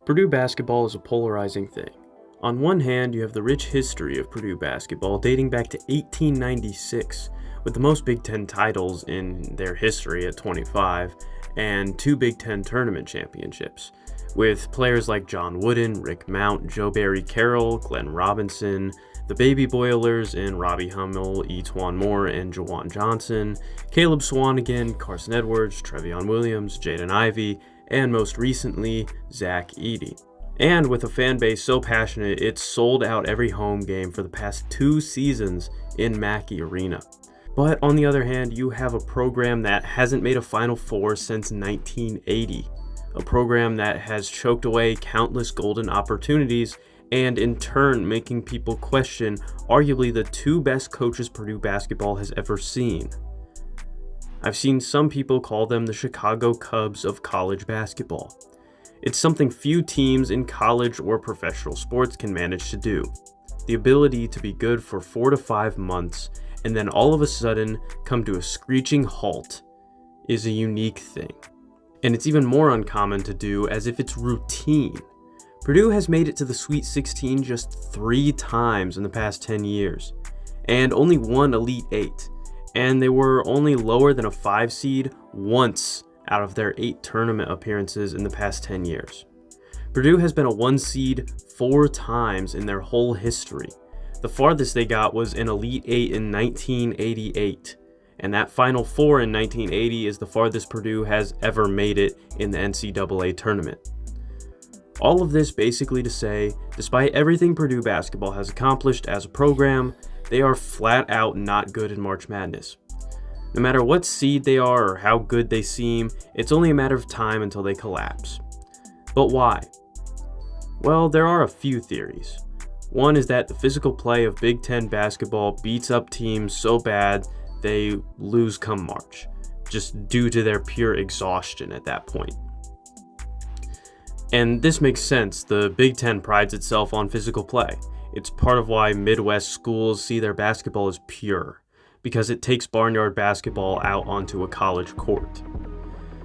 Purdue basketball is a polarizing thing. On one hand, you have the rich history of Purdue basketball dating back to 1896, with the most Big Ten titles in their history at 25, and 2 Big Ten tournament championships, with players like John Wooden, Rick Mount, Joe Barry Carroll, Glenn Robinson, the Baby Boilers in Robbie Hummel, E'Twaun Moore, and Jawan Johnson, Caleb Swanigan, Carson Edwards, Trevion Williams, Jaden Ivey, and most recently, Zach Edey. And with a fan base so passionate, it's sold out every home game for the past 2 seasons in Mackey Arena. But on the other hand, you have a program that hasn't made a Final Four since 1980, a program that has choked away countless golden opportunities and in turn making people question arguably the 2 best coaches Purdue basketball has ever seen. I've seen some people call them the Chicago Cubs of college basketball. It's something few teams in college or professional sports can manage to do. The ability to be good for 4 to 5 months and then all of a sudden come to a screeching halt is a unique thing. And it's even more uncommon to do as if it's routine. Purdue has made it to the Sweet 16 just 3 times in the past 10 years, and only 1 Elite 8. And they were only lower than a 5 seed once out of their 8 tournament appearances in the past 10 years. Purdue has been a 1 seed 4 times in their whole history. The farthest they got was an Elite 8 in 1988, and that Final Four in 1980 is the farthest Purdue has ever made it in the NCAA tournament. All of this basically to say, despite everything Purdue basketball has accomplished as a program, they are flat out not good in March Madness. No matter what seed they are or how good they seem, it's only a matter of time until they collapse. But why? Well, there are a few theories. One is that the physical play of Big Ten basketball beats up teams so bad they lose come March, just due to their pure exhaustion at that point. And this makes sense. The Big Ten prides itself on physical play. It's part of why Midwest schools see their basketball as pure, because it takes barnyard basketball out onto a college court.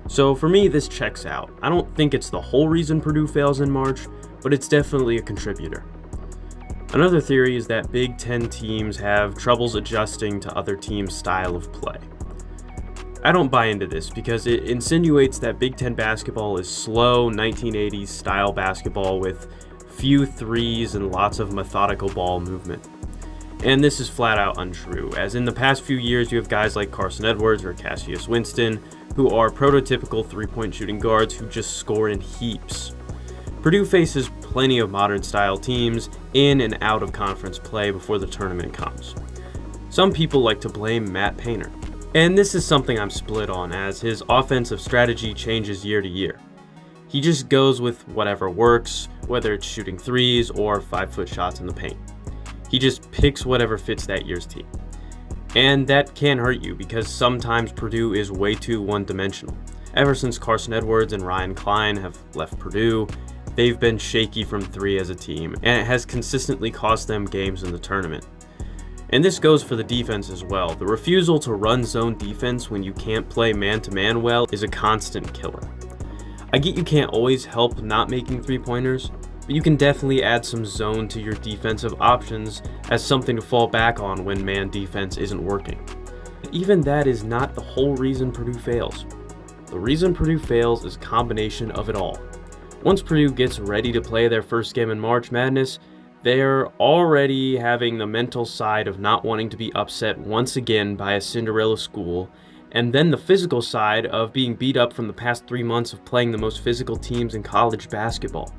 So for me, this checks out. I don't think it's the whole reason Purdue fails in March, but it's definitely a contributor. Another theory is that Big Ten teams have troubles adjusting to other teams' style of play. I don't buy into this because it insinuates that Big Ten basketball is slow 1980s style basketball with few threes and lots of methodical ball movement. And this is flat out untrue, as in the past few years you have guys like Carson Edwards or Cassius Winston, who are prototypical 3-point shooting guards who just score in heaps. Purdue faces plenty of modern style teams in and out of conference play before the tournament comes. Some people like to blame Matt Painter, and this is something I'm split on, as his offensive strategy changes year to year. He just goes with whatever works, whether it's shooting threes or 5-foot shots in the paint. He just picks whatever fits that year's team. And that can hurt you because sometimes Purdue is way too one-dimensional. Ever since Carson Edwards and Ryan Klein have left Purdue, they've been shaky from 3 as a team, and it has consistently cost them games in the tournament. And this goes for the defense as well. The refusal to run zone defense when you can't play man-to-man well is a constant killer. I get you can't always help not making 3-pointers, but you can definitely add some zone to your defensive options as something to fall back on when man defense isn't working. Even that is not the whole reason Purdue fails. The reason Purdue fails is a combination of it all. Once Purdue gets ready to play their first game in March Madness, they're already having the mental side of not wanting to be upset once again by a Cinderella school, and then the physical side of being beat up from the past 3 months of playing the most physical teams in college basketball.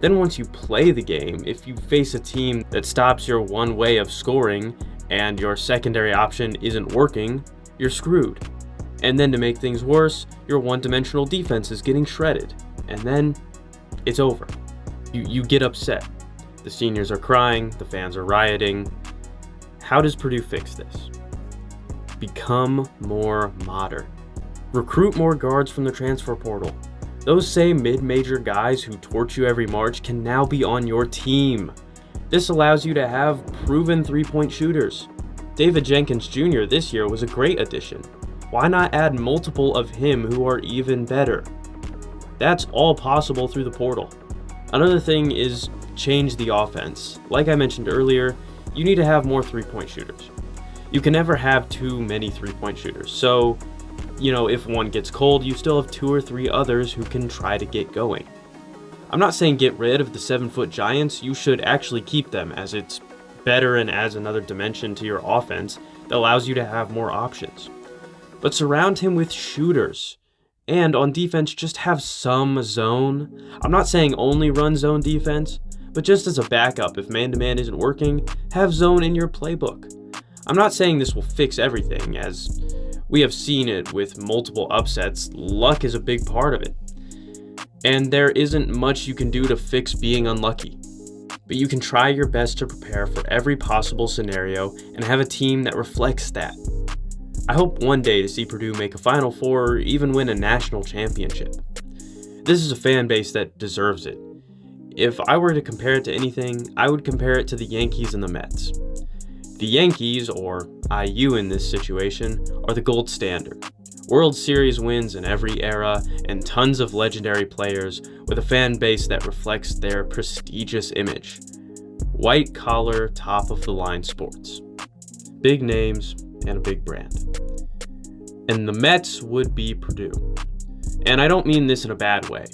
Then once you play the game, if you face a team that stops your one way of scoring and your secondary option isn't working, you're screwed. And then to make things worse, your one-dimensional defense is getting shredded. And then it's over. You get upset. The seniors are crying, the fans are rioting. How does Purdue fix this? Become more modern. Recruit more guards from the transfer portal. Those same mid-major guys who torch you every March can now be on your team. This allows you to have proven 3-point shooters. David Jenkins Jr. this year was a great addition. Why not add multiple of him who are even better? That's all possible through the portal. Another thing is change the offense. Like I mentioned earlier, you need to have more three-point shooters. You can never have too many three-point shooters. So, if one gets cold, you still have 2 or 3 others who can try to get going. I'm not saying get rid of the 7-foot giants. You should actually keep them, as it's better and adds another dimension to your offense that allows you to have more options. But surround him with shooters. And on defense, just have some zone. I'm not saying only run zone defense, but just as a backup, if man-to-man isn't working, have zone in your playbook. I'm not saying this will fix everything, as we have seen it with multiple upsets. Luck is a big part of it. And there isn't much you can do to fix being unlucky. But you can try your best to prepare for every possible scenario and have a team that reflects that. I hope one day to see Purdue make a Final Four or even win a national championship. This is a fan base that deserves it. If I were to compare it to anything, I would compare it to the Yankees and the Mets. The Yankees, or IU in this situation, are the gold standard. World Series wins in every era and tons of legendary players with a fan base that reflects their prestigious image. White collar, top of the line sports. Big names and a big brand. And the Mets would be Purdue. And I don't mean this in a bad way.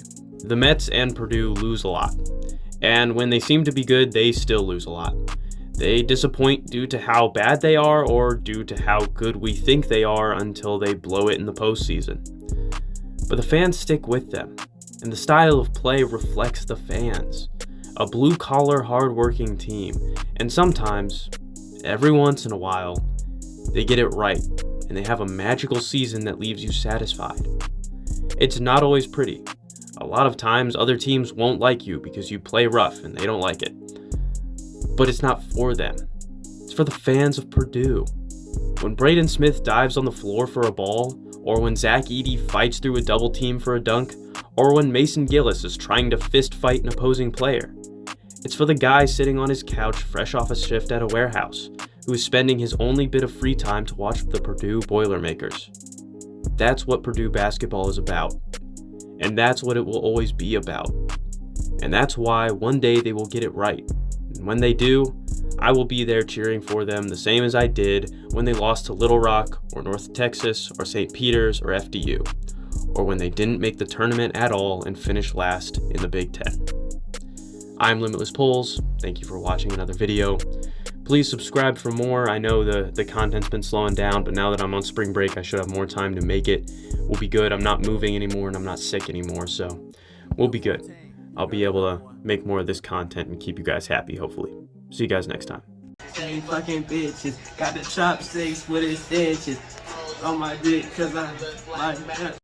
The Mets and Purdue lose a lot. And when they seem to be good, they still lose a lot. They disappoint due to how bad they are or due to how good we think they are until they blow it in the postseason. But the fans stick with them, and the style of play reflects the fans. A blue-collar, hard-working team, and sometimes, every once in a while, they get it right, and they have a magical season that leaves you satisfied. It's not always pretty. A lot of times, other teams won't like you because you play rough and they don't like it. But it's not for them. It's for the fans of Purdue. When Braden Smith dives on the floor for a ball, or when Zach Edey fights through a double team for a dunk, or when Mason Gillis is trying to fist fight an opposing player. It's for the guy sitting on his couch fresh off a shift at a warehouse, who is spending his only bit of free time to watch the Purdue Boilermakers. That's what Purdue basketball is about. And that's what it will always be about. And that's why one day they will get it right. And when they do, I will be there cheering for them the same as I did when they lost to Little Rock or North Texas or St. Peter's or FDU, or when they didn't make the tournament at all and finished last in the Big Ten. I'm Limitless Polls. Thank you for watching another video. Please subscribe for more. I know the content's been slowing down, but now that I'm on spring break, I should have more time to make it. We'll be good. I'm not moving anymore and I'm not sick anymore, so we'll be good. I'll be able to make more of this content and keep you guys happy, hopefully. See you guys next time. Same fucking bitches, got the chopsticks with extensions on my dick, cause I like that.